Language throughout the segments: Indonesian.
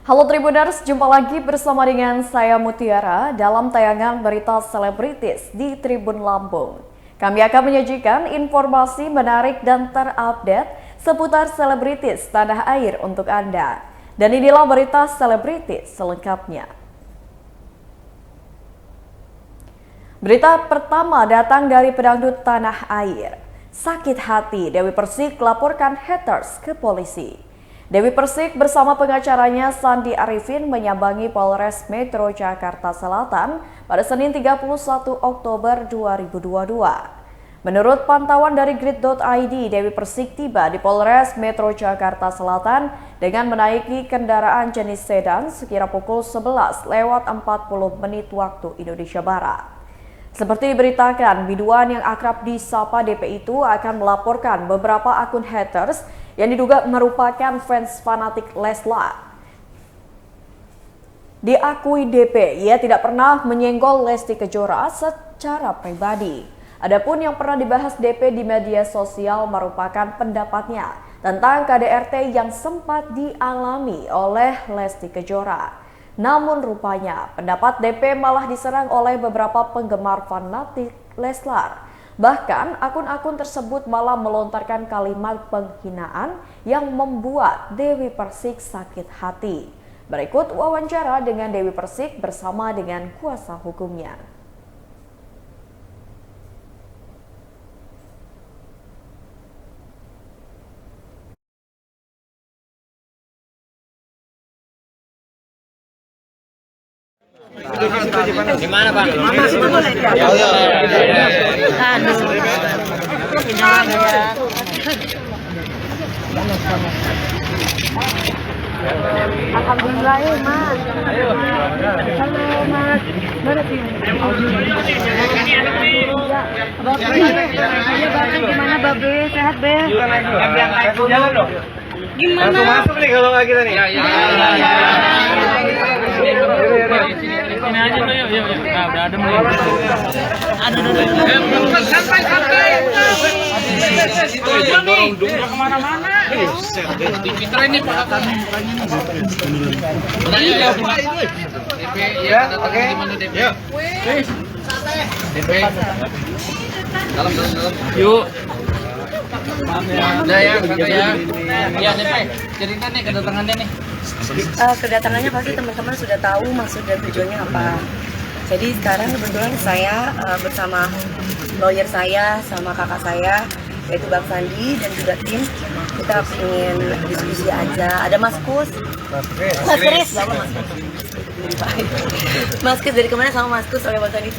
Halo Tribuners, jumpa lagi bersama dengan saya Mutiara dalam tayangan berita selebritis di Tribun Lampung. Kami akan menyajikan informasi menarik dan terupdate seputar selebritis tanah air untuk Anda. Dan inilah berita selebritis selengkapnya. Berita pertama datang dari pedangdut tanah air. Sakit hati, Dewi Persik laporkan haters ke polisi. Dewi Persik bersama pengacaranya Sandi Arifin menyambangi Polres Metro Jakarta Selatan pada Senin 31 Oktober 2022. Menurut pantauan dari grid.id, Dewi Persik tiba di Polres Metro Jakarta Selatan dengan menaiki kendaraan jenis sedan sekira pukul 11 lewat 40 menit waktu Indonesia Barat. Seperti diberitakan, biduan yang akrab disapa DP itu akan melaporkan beberapa akun haters yang diduga merupakan fans fanatik Leslar. Diakui DP, ia tidak pernah menyenggol Lesti Kejora secara pribadi. Adapun yang pernah dibahas DP di media sosial merupakan pendapatnya tentang KDRT yang sempat dialami oleh Lesti Kejora. Namun rupanya pendapat DP malah diserang oleh beberapa penggemar fanatik Leslar. Bahkan akun-akun tersebut malah melontarkan kalimat penghinaan yang membuat Dewi Persik sakit hati. Berikut wawancara dengan Dewi Persik bersama dengan kuasa hukumnya. Gimana Bang? Alhamdulillah ya Mas. Halo Mas. Mana sih? Iya Babe, gimana Babe? Sehat Be? Gimana? Langsung masuk nih kalau nggak kita nih. Sini aja yuk. Nah, udah ada mulai. Aduh. Santai. Dorong kemana-mana. Dipitra ini Pak. Ya, oke. Yuk. DP. Dalam. Yuk. Udah ya, santai ya. Iya, DP. Cerita nih kedatangannya nih. Kedatangannya pasti teman-teman sudah tahu maksud dan tujuannya apa. Jadi sekarang kebetulan saya bersama lawyer saya sama kakak saya yaitu Bang Sandi dan juga tim, kita ingin diskusi aja. Ada Mas Kus, Mas Kris, Mas Kris dari kemana sama Mas Kus oleh Bang Sandi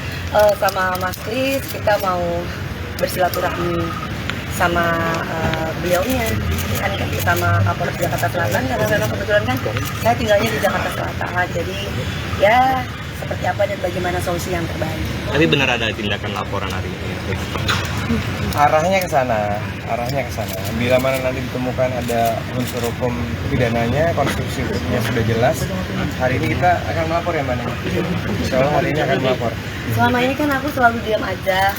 sama Mas Kris, kita mau bersilaturahmi sama beliaunya kan sama Kapolres Jakarta Selatan karena memang kebetulan kan saya tinggalnya di Jakarta Selatan, jadi ya seperti apa dan bagaimana solusi yang terbaik. Tapi benar ada tindakan laporan hari ini? Arahnya ke sana. Bila mana nanti ditemukan ada unsur hukum pidananya, konstruksi hukumnya sudah jelas, hari ini kita akan melapor ya mana? Insya Allah hari ini akan melapor. Selama ini kan aku selalu diam aja.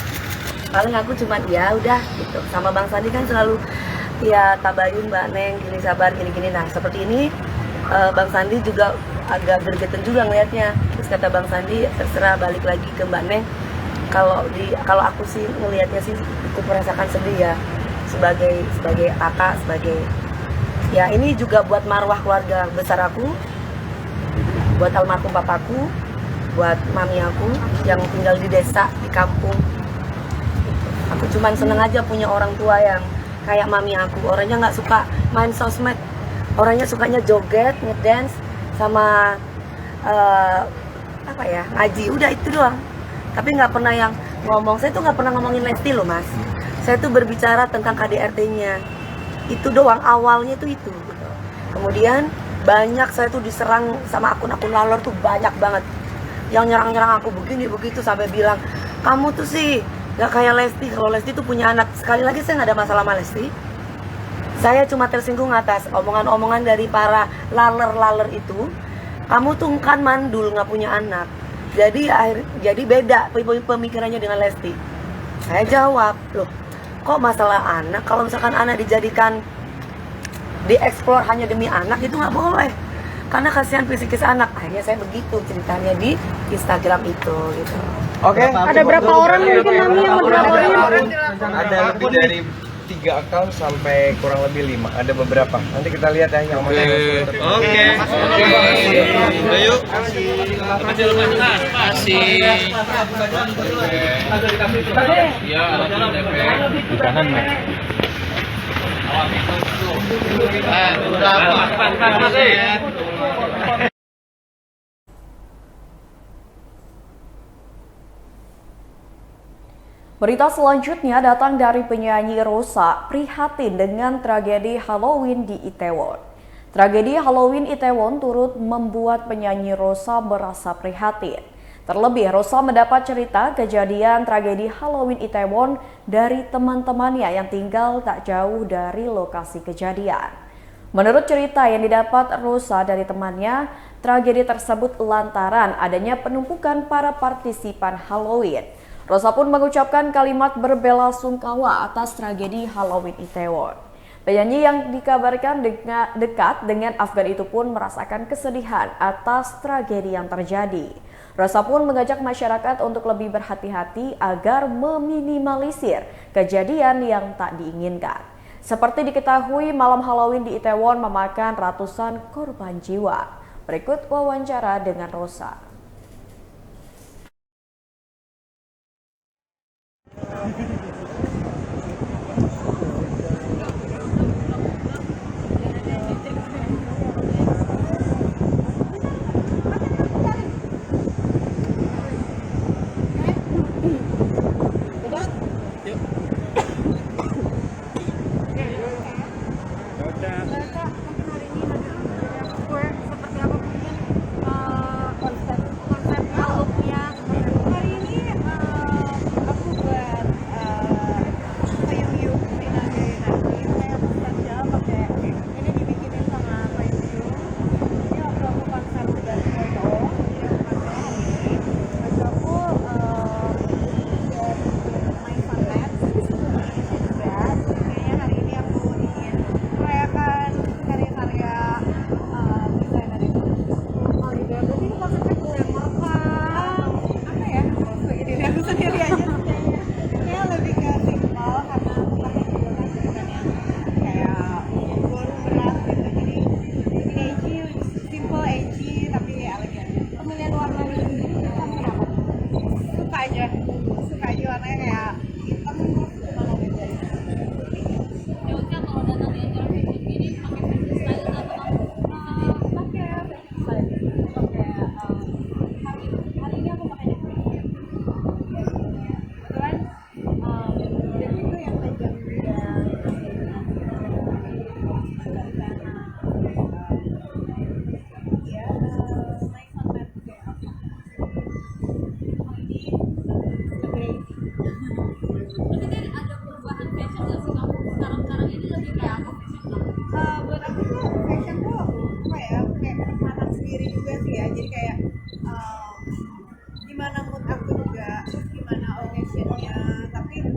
Paling aku cuma ya udah gitu. Sama Bang Sandi kan selalu ya tabayun Mbak Neng, gini sabar, gini-gini. Nah seperti ini Bang Sandi juga agak gergetan juga ngelihatnya. Terus kata Bang Sandi terserah balik lagi ke Mbak Neng. Kalau aku sih ngelihatnya sih ikut merasakan sedih ya sebagai kakak, sebagai ya ini juga buat marwah keluarga besar aku, buat almarhum papaku, buat mami aku yang tinggal di desa, di kampung. Aku cuman seneng aja punya orang tua yang kayak mami aku. Orangnya nggak suka main sosmed, orangnya sukanya joget, ngedance, sama ngaji. Udah itu doang. Tapi nggak pernah yang ngomong. Saya tuh nggak pernah ngomongin Lesti loh Mas. Saya tuh berbicara tentang KDRT-nya. Itu doang, awalnya tuh itu. Gitu. Kemudian banyak saya tuh diserang sama akun-akun lalor tuh banyak banget. Yang nyerang-nyerang aku begini begitu sampai bilang kamu tuh sih nggak kayak Lesti. Kalau Lesti tuh punya anak. Sekali lagi saya nggak ada masalah sama Lesti. Saya cuma tersinggung atas omongan-omongan dari para laler-laler itu. Kamu tuh kan mandul nggak punya anak. Jadi beda pemikirannya dengan Lesti. Saya jawab, loh kok masalah anak? Kalau misalkan anak dijadikan dieksplor hanya demi anak itu nggak boleh. karena kasihan psikis anak. Akhirnya saya begitu ceritanya di Instagram itu gitu. Oke. Ada berapa orang yang bikin Mami yang melaporin? Ada lebih dari 3 akun sampai kurang lebih 5. Ada beberapa. Nanti kita lihat ya yang mana yang sudah Oke. Ayo. Masih. Ya, Di kanan, Mek. Berita selanjutnya datang dari penyanyi Rosa prihatin dengan tragedi Halloween di Itaewon. Tragedi Halloween Itaewon turut membuat penyanyi Rosa merasa prihatin. Terlebih, Rosa mendapat cerita kejadian tragedi Halloween Itaewon dari teman-temannya yang tinggal tak jauh dari lokasi kejadian. Menurut cerita yang didapat Rosa dari temannya, tragedi tersebut lantaran adanya penumpukan para partisipan Halloween. Rosa pun mengucapkan kalimat berbelasungkawa atas tragedi Halloween Itaewon. Penyanyi yang dikabarkan dekat dengan Afgan itu pun merasakan kesedihan atas tragedi yang terjadi. Rosa pun mengajak masyarakat untuk lebih berhati-hati agar meminimalisir kejadian yang tak diinginkan. Seperti diketahui, malam Halloween di Itaewon memakan ratusan korban jiwa. Berikut wawancara dengan Rosa. Buat aku tuh fashion tuh apa ya, kayak kenikmatan sendiri juga sih ya. Jadi kayak gimana mood aku juga, terus gimana occasionnya. Tapi yang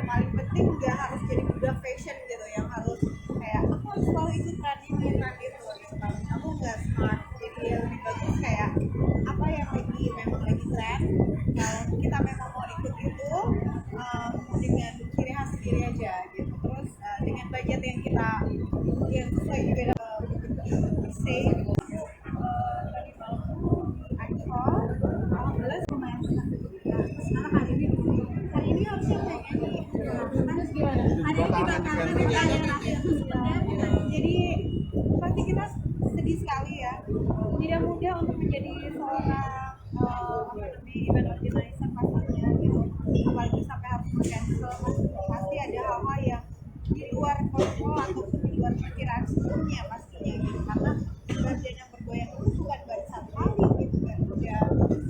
paling penting nggak harus jadi budak fashion gitu, yang harus kayak aku harus selalu ikut tren ini tren itu gitu. Kalau aku nggak smart, jadi yang lebih bagus kayak apa yang memang lagi tren. Kalau kita memang mau ikut itu dengan ciri khas sendiri aja gitu. Terus dengan budget yang kita yang sesuai juga dengan save tadi malam Ancol, alhamdulillah lumayan senang. Sekarang hari ini harusnya kayak gini. Ada yang juga jadi pasti kita sedih sekali ya. Tidak mudah untuk menjadi seorang event organizer pastinya gitu. Apalagi sampai harus cancel, pasti ada hal-hal yang di luar kontrol ataupun di luar perkiraan sebelumnya pastinya gitu, karena bagian yang bergoyang itu bukan baru satu kali gitu kan, ya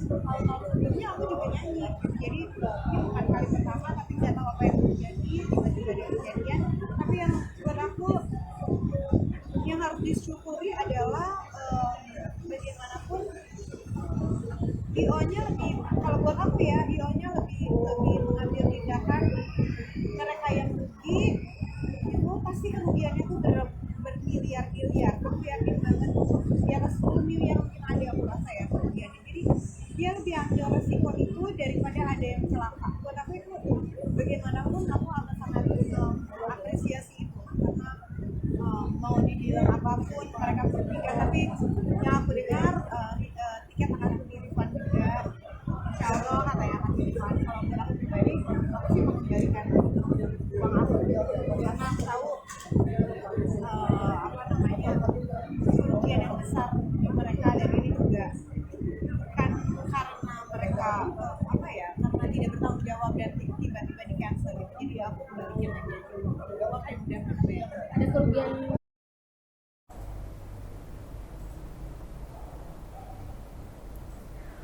tahun-tahun sebelumnya aku juga nyanyi gitu. Jadi ini bukan kali pertama, tapi nggak tahu apa yang terjadi, tiba-tiba ada kejadian. Tapi yang buat aku yang harus disyukuri adalah bagaimanapun IO-nya lebih, kalau buat aku ya IO-nya lebih mengambil tindakan. Mereka yang rugi itu pasti kerugiannya tuh bermiliar-miliar. Aku yakin banget di atas 10 ambil resiko itu daripada ada yang celaka. Buat aku itu bagaimanapun aku akan sangat apresiasi itu, karena mau dibilang apapun mereka bertiga, tapi yang aku dengar tiket akan di-refund juga. Insya Allah kata yang akan di-refund. Kalau buat aku pribadi, aku sih mengembalikan uang aku, karena aku tahu kerugian yang besar di mereka, dan ini juga kan karena mereka karena tidak bertanggung jawab dan tiba-tiba di cancel gitu. Jadi aku kembalikan aja dulu. Ada kerugian.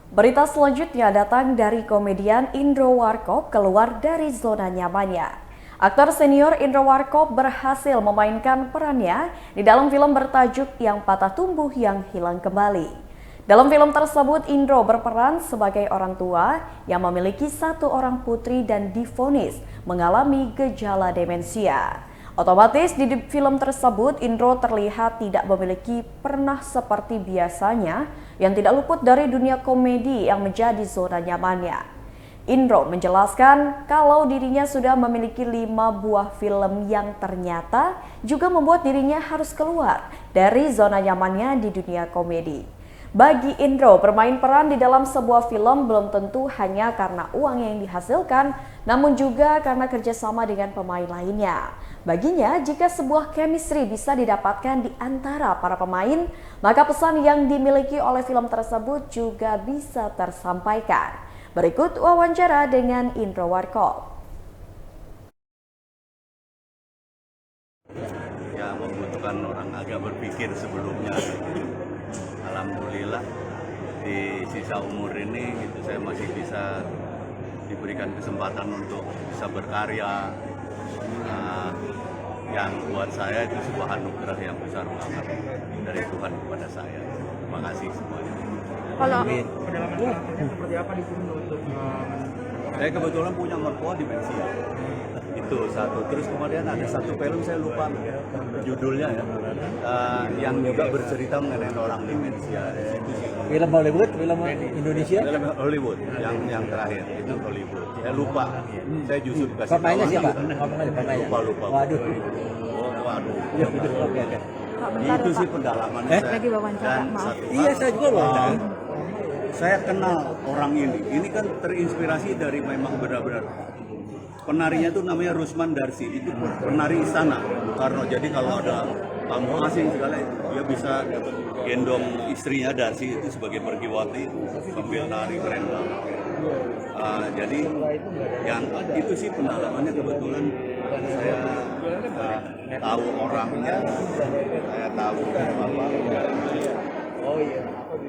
Berita selanjutnya datang dari komedian Indro Warkop keluar dari zona nyamannya. Aktor senior Indro Warkop berhasil memainkan perannya di dalam film bertajuk Yang Patah Tumbuh Yang Hilang Kembali. Dalam film tersebut, Indro berperan sebagai orang tua yang memiliki satu orang putri dan divonis mengalami gejala demensia. Otomatis di film tersebut, Indro terlihat tidak memiliki pernah seperti biasanya yang tidak luput dari dunia komedi yang menjadi zona nyamannya. Indro menjelaskan kalau dirinya sudah memiliki 5 buah film yang ternyata juga membuat dirinya harus keluar dari zona nyamannya di dunia komedi. Bagi Indro, bermain peran di dalam sebuah film belum tentu hanya karena uang yang dihasilkan, namun juga karena kerjasama dengan pemain lainnya. Baginya, jika sebuah chemistry bisa didapatkan di antara para pemain, maka pesan yang dimiliki oleh film tersebut juga bisa tersampaikan. Berikut wawancara dengan Indro Warkop. Ya, membutuhkan orang agak berpikir sebelumnya. Alhamdulillah di sisa umur ini gitu saya masih bisa diberikan kesempatan untuk bisa berkarya. Yang buat saya itu sebuah anugerah yang besar banget dari Tuhan kepada saya. Terima kasih semuanya. Kalau Seperti apa di sini untuk Saya kebetulan punya mertua demensia. Itu satu. Terus kemudian ada satu film saya lupa judulnya ya, yang juga bercerita mengenai orang demensia. Itu sih. Film Hollywood, film Indonesia. Film Hollywood yang terakhir itu Hollywood. Saya lupa. Saya justru kasih Pemainnya tahu siapa? gitu. Pemainnya. Lupa. Waduh. Oh, waduh. Oke. Pak, bentar, Itu sih Pak. pendalaman Lagi wawancara, Dan maaf. satu Iya, hal, saya juga wawancara. saya kenal orang ini. Ini kan terinspirasi dari memang benar-benar penarinya itu namanya Rusman Darsi. Itu penari istana Bung Karno. Jadi kalau ada tamu asing segala dia bisa gendong istrinya Darsi itu sebagai pergiwati sambil nari keren banget. Jadi yang itu sih pendalamannya kebetulan saya tahu orangnya, saya tahu apa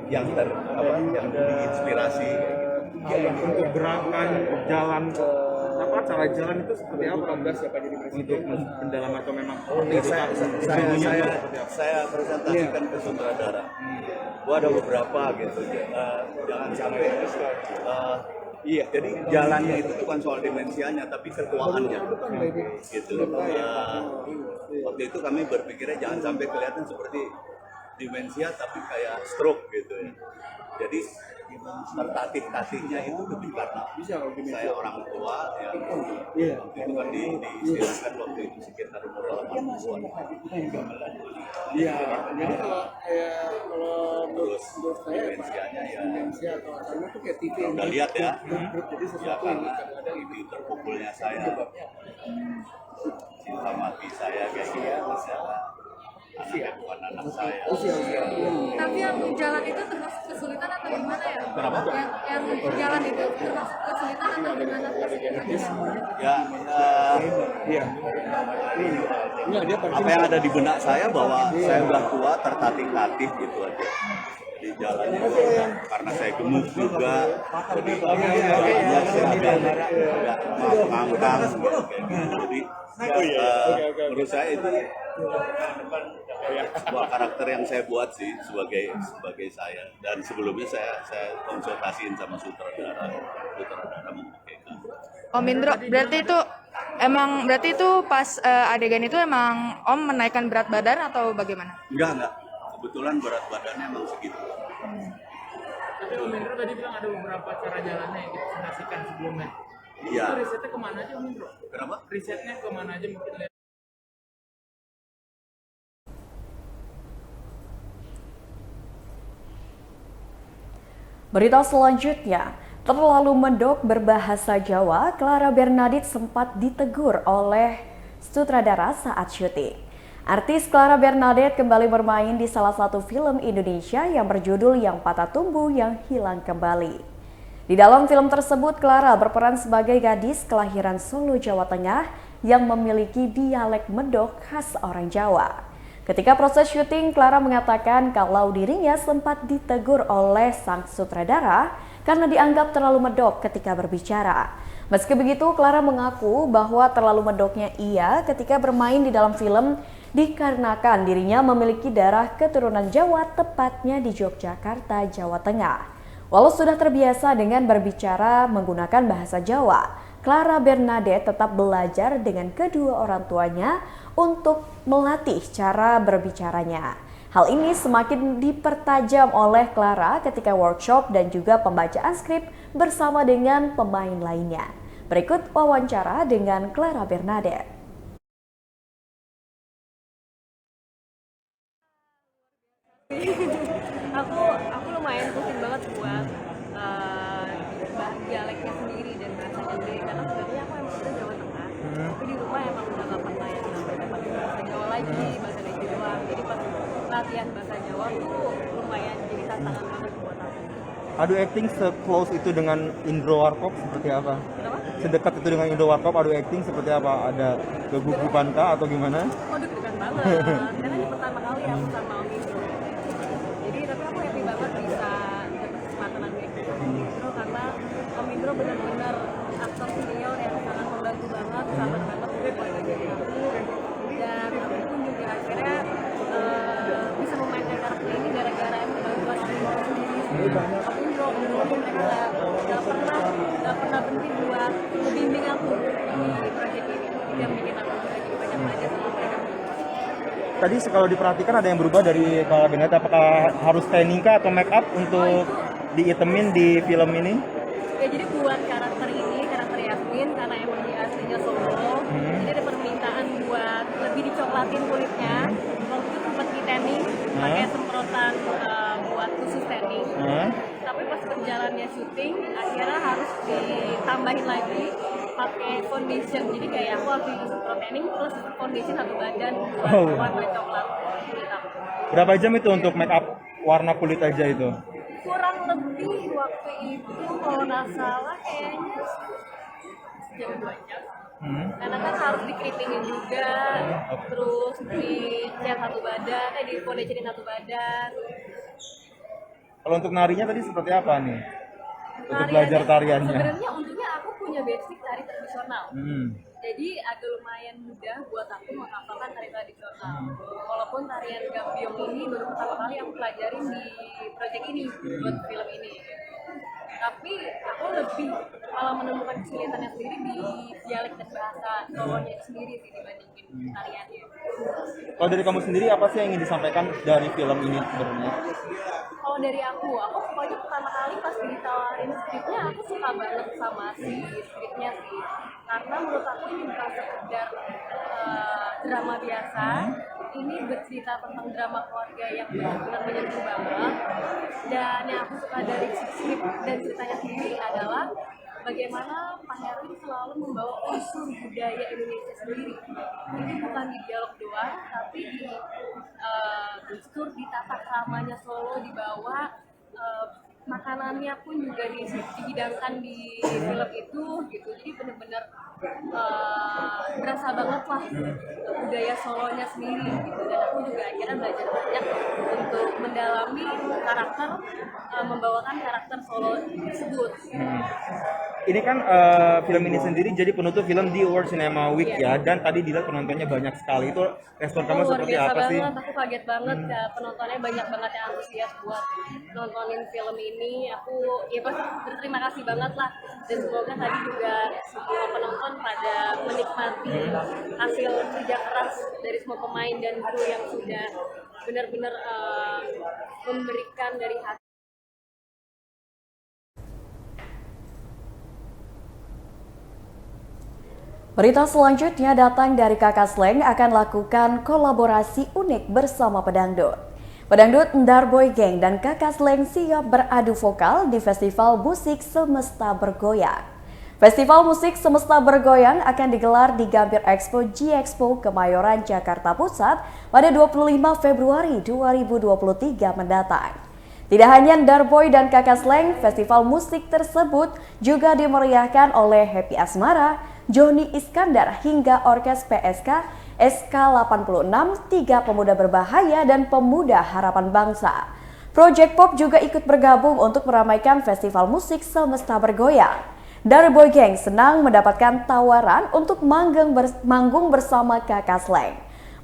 yang diinspirasi. untuk gerakan jalan cara jalan itu seperti apa siapa jadi presiden untuk pendalaman atau memang Saya presentasikan ke sutradara. Gua ada beberapa gitu. Jangan sampai iya, jadi jalannya itu bukan soal dimensianya, tapi ketuaannya. Gitu. Waktu itu kami berpikirnya jangan sampai kelihatan seperti demensia, tapi kayak stroke gitu ya. Jadi tertatih-tatihnya itu lebih karena saya orang tua yang waktu itu kan diistilahkan waktu itu sekitar umur 80-an. Iya, jadi kalau Terus dimensianya ya atau asalnya tuh kayak TV udah lihat ya. jadi Ya sesuatu karena itu terpukulnya saya, cinta mati saya kayak gitu. Anaknya bukan anak saya. Tapi yang jalan itu termasuk kesulitan atau gimana ya? Kenapa? Yang jalan itu termasuk kesulitan atau gimana? Apa yang ada di benak saya bahwa saya udah tua, tertatih-tatih gitu aja. Di jalannya karena saya gemuk juga, jadi jalannya saya agak mangkang gitu. Jadi menurut saya itu sebuah karakter yang saya buat sih sebagai saya, dan sebelumnya saya konsultasiin sama sutradara memikirkan. Om Indro, berarti itu pas adegan itu emang Om menaikkan berat badan atau bagaimana? Enggak, kebetulan berat badannya emang segitu. Tapi Om Indro tadi bilang ada beberapa cara jalannya yang dipresentasikan sebelumnya. Iya. Itu risetnya kemana aja Om Indro? Kenapa? Risetnya kemana aja mungkin lihat. Berita selanjutnya, terlalu mendok berbahasa Jawa, Clara Bernadette sempat ditegur oleh sutradara saat syuting. Artis Clara Bernadette kembali bermain di salah satu film Indonesia yang berjudul Yang Patah Tumbuh Yang Hilang Kembali. Di dalam film tersebut, Clara berperan sebagai gadis kelahiran Solo, Jawa Tengah yang memiliki dialek mendok khas orang Jawa. Ketika proses syuting, Clara mengatakan kalau dirinya sempat ditegur oleh sang sutradara karena dianggap terlalu medok ketika berbicara. Meski begitu, Clara mengaku bahwa terlalu medoknya ia ketika bermain di dalam film dikarenakan dirinya memiliki darah keturunan Jawa, tepatnya di Yogyakarta, Jawa Tengah. Walau sudah terbiasa dengan berbicara menggunakan bahasa Jawa, Clara Bernadette tetap belajar dengan kedua orang tuanya untuk melatih cara berbicaranya. Hal ini semakin dipertajam oleh Clara ketika workshop dan juga pembacaan skrip bersama dengan pemain lainnya. Berikut wawancara dengan Clara Bernadette. aku lumayan pusing banget buat dialeknya sendiri dan bahasanya sendiri karena sebenarnya aku emang udah Jawa Tengah tapi di rumah emang udah gak pernah yang namanya pakai bahasa Jawa lagi, bahasa Indonesia doang. Jadi pas latihan bahasa Jawa tuh lumayan jadi tantangan banget buat aku. Adu acting se-close itu dengan Indro Warkop seperti apa? Kenapa? Sedekat itu dengan Indro Warkop, adu acting seperti apa? Ada kegugupan kah atau gimana? Oh, deg-degan banget karena ini pertama kali aku sama Om Indro. Jadi tapi aku happy banget bisa dapat kesempatan kayak gitu Om Indro karena Om Indro benar-benar aktor senior yang sangat membantu banget, sahabat banget buat ngajarin aku. Dan aku pun juga akhirnya bisa memainkan karakter ini gara-gara bantuan Om Indro sendiri. Om Indro mereka gak pernah berhenti buat membimbing aku di proyek ini. Yang bikin aku lagi banyak belajar sama mereka. Tadi kalau diperhatikan ada yang berubah dari Clara Bernadette, apakah harus tanning kah atau make up untuk diitemin di film ini? Ya jadi buat karakter ini, karakter Yasmin karena emang dia aslinya Solo, jadi ada permintaan buat lebih dicoklatin kulitnya. Waktu itu sempat di tanning, pakai semprotan buat khusus tanning. Tapi pas berjalannya syuting, akhirnya harus ditambahin lagi pakai foundation. Jadi kayak aku habis semprot tanning plus foundation satu badan buat warna coklat hitam. Berapa jam itu untuk make up warna kulit aja itu? Kurang lebih waktu itu kalau nggak salah kayaknya sejam 2 jam. Karena kan harus dikeritingin juga, terus dicat satu badan, di foundationin satu badan. Kalau untuk narinya tadi seperti apa nih? Untuk Tariannya, belajar tariannya? sebenarnya untungnya aku punya basic tari tradisional. Jadi agak lumayan mudah buat aku menghafalkan tari tradisional. Walaupun tarian Gambiong ini baru pertama kali aku pelajarin di proyek ini buat film ini. Tapi aku lebih malah menemukan kesulitannya sendiri di dialek dan bahasa Solonya sendiri sih dibandingin tariannya. Kalau dari kamu sendiri apa sih yang ingin disampaikan dari film ini sebenarnya? Kalau dari aku pokoknya pertama kali pas ditawarin skripnya aku suka banget sama si skripnya sih. Karena menurut aku ini bukan sekedar drama biasa, ini bercerita tentang drama keluarga yang benar-benar menyentuh banget. Dan yang aku suka dari skrip dan ceritanya sendiri adalah bagaimana Pak Heru selalu membawa unsur budaya Indonesia sendiri. Ini bukan di dialog doang, tapi di gestur, di tata keramanya Solo dibawa, makanannya pun juga dihidangkan di film itu gitu. Jadi benar-benar berasa banget lah budaya Solonya sendiri gitu. Dan aku juga akhirnya belajar banyak untuk mendalami karakter, membawakan karakter Solo tersebut. Ini kan film ini sendiri jadi penutup film di World Cinema Week ya, dan tadi dilihat penontonnya banyak sekali. Itu respon kamu Luar seperti biasa apa sih? banget, aku kaget banget penontonnya banyak banget yang antusias buat nontonin film ini. Aku ya pasti berterima kasih banget lah, dan semoga tadi juga semua penonton pada menikmati hasil kerja keras dari semua pemain dan kru yang sudah benar-benar memberikan dari hati. Berita selanjutnya datang dari Kakak Slank akan lakukan kolaborasi unik bersama pedangdut. Pedangdut Darboy Gang dan Kakak Slank siap beradu vokal di Festival Musik Semesta Bergoyang. Festival Musik Semesta Bergoyang akan digelar di Gambir Expo G-Expo Kemayoran, Jakarta Pusat pada 25 Februari 2023 mendatang. Tidak hanya Darboy dan Kakak Slank, festival musik tersebut juga dimeriahkan oleh Happy Asmara, Joni Iskandar hingga Orkes PSK, SK86, Tiga Pemuda Berbahaya, dan Pemuda Harapan Bangsa. Project Pop juga ikut bergabung untuk meramaikan festival musik Semesta Bergoyang. Darboy Gang senang mendapatkan tawaran untuk manggung bersama Kakak Slank.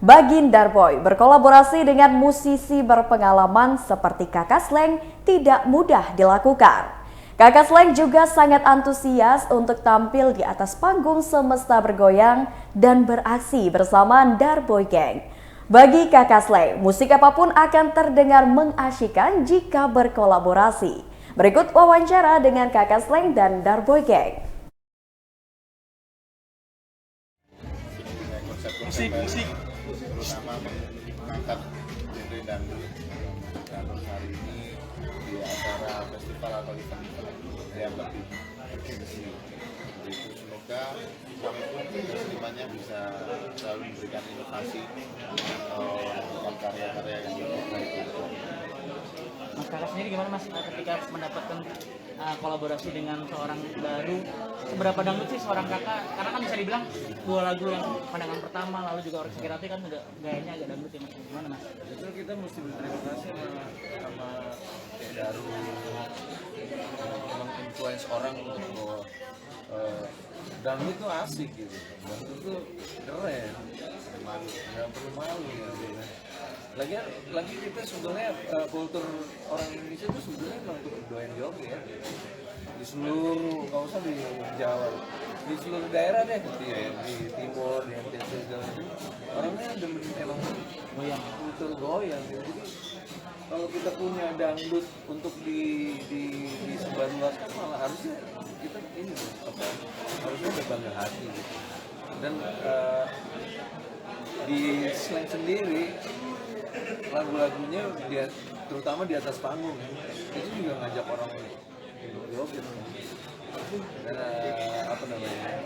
Bagi Darboy, berkolaborasi dengan musisi berpengalaman seperti Kakak Slank tidak mudah dilakukan. Kakak Slank juga sangat antusias untuk tampil di atas panggung Semesta Bergoyang dan beraksi bersama Darboy Gang. Bagi Kakak Slank, musik apapun akan terdengar mengasyikkan jika berkolaborasi. Berikut wawancara dengan Kakak Slank dan Darboy Gang. Musik pertama mengangkat genre dangdut hari ini di acara festival atau event yang lebih bergengsi. Itu semoga kami pun senimannya bisa selalu memberikan inovasi atau karya-karya yang lebih baik. Mas Kakak sendiri gimana Mas ketika mendapatkan kolaborasi dengan seorang baru? Seberapa dangdut sih seorang kakak? Karena kan bisa dibilang dua lagu yang pandangan pertama lalu juga Orkes Kirati kan udah gayanya agak dangdut ya Mas. Gimana Mas? Justru kita mesti berterima kasih sama Daru memang influence orang untuk bahwa dangdut itu asik gitu, dangdut itu keren, nggak perlu malu ya. Lagi kita sebetulnya kultur orang Indonesia itu sebetulnya memang untuk doain joget ya. Di seluruh, nggak usah di Jawa, di seluruh daerah deh, di timur, di NTT segala macam, orangnya demen emang goyang, kultur goyang. Jadi kalau kita punya dangdut untuk disebarluaskan, malah harusnya kita ini harusnya berbangga hati gitu. Dan di Slank sendiri lagu-lagunya dia terutama di atas panggung itu juga ngajak orang joget dan apa namanya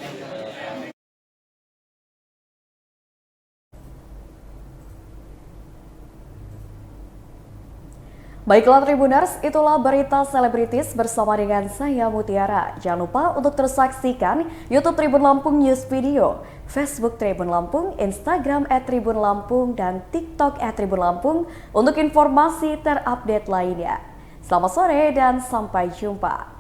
Baiklah Tribuners, itulah berita selebritis bersama dengan saya Mutiara. Jangan lupa untuk terus saksikan YouTube Tribun Lampung News Video, Facebook Tribun Lampung, Instagram @Tribun Lampung, dan TikTok @Tribun Lampung untuk informasi terupdate lainnya. Selamat sore dan sampai jumpa.